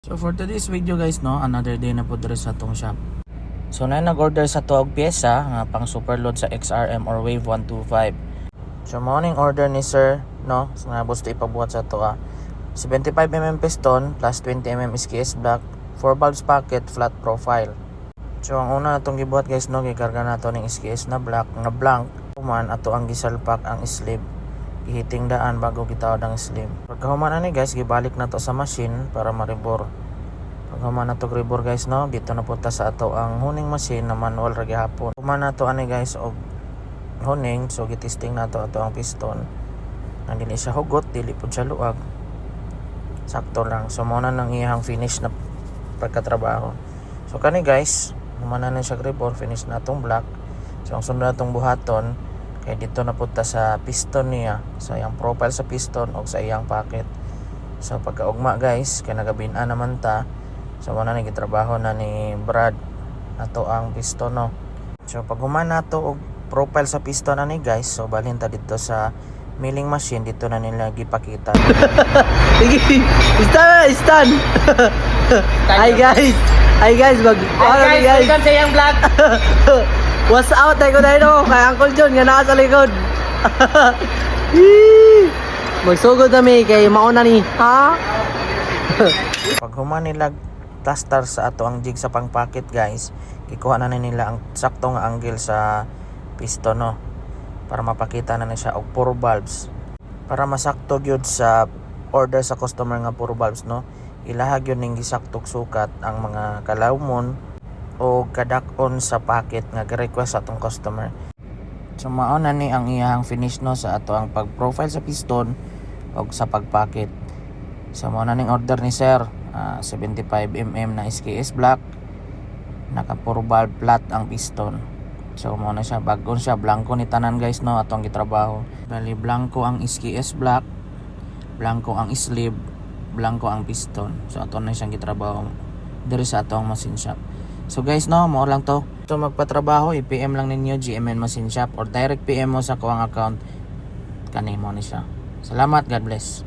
So for today's video guys, no, another day na po dito sa atong shop. So na nag-order sa tuog pyesa nga pang superload sa XRM or Wave 125. So morning order ni sir, no, so nga gusto ipabuhat sa to 75mm piston plus 20mm SKS block, 4 valves packet, flat profile. So ang una natong gibuhat guys, no, gikarga nato ning SKS na block nga blank. Human ato ang gisalpak ang sleeve. Gihiting daan bago gitawad ang sleeve. Pagkahuman ani guys, gibalik na to sa machine para ma-rebore. Pagkahuman na to rebore guys, no, dito na punta sa ato ang huning machine na manual ra gihapon. Human na to ani guys og huning, so gitesting na to ato ang piston. Nang dili siya hugot, dili pud siya luag. Sakto lang. So muna nang iyang finish na pagkatrabaho. So kani guys, human na siya rebore, finish na tong block. So ang sunod natong buhaton kay dito na punta sa piston niya, sa iyang profile sa piston o sa iyang packet. So pagkaugma guys, kay nagabin-an naman ta. So muna na gitrabaho na ni Brad ato ang piston, no. So pag human nato og profile sa piston na ni guys, so balhin ta dito sa milling machine, dito na nila gipakita. Stand. Hi guys. Hi guys, Welcome sa iyang vlog. What's out tayo dito kay Uncle John nga naa sa likod. Magsugod kami kay mauna ni, ha? Pag human nila plaster sa ato ang jig sa pang packet guys, ikuha na nila ang sakto nga angle sa piston, no, para mapakita na siya og 4 valves. Para masakto gyud sa order sa customer nga 4 valves, no, ilahag yun ning gisaktog sukat ang mga kalawmon o kadak-on sa packet nga gi-request sa atong customer. So mao na ni ang iyang finish, no, sa ato ang pag-profile sa piston o sa pag-packet. So mao na ning order ni sir, 75mm na SKS block, naka 4 valve flat ang piston. So mao na siya, bagon siya, blanco ni tanan guys, no, atong gitrabaho. Bali blanco ang SKS block, blanco ang sleeve, blanco ang piston. So ato na siyang gitrabaho diri sa atong machine shop. So guys, no, mo lang to. So magpatrabaho, i-PM lang ninyo GMN Machine Shop or direct PM mo sa kuwang account. Kani mo ni siya. Salamat, God bless.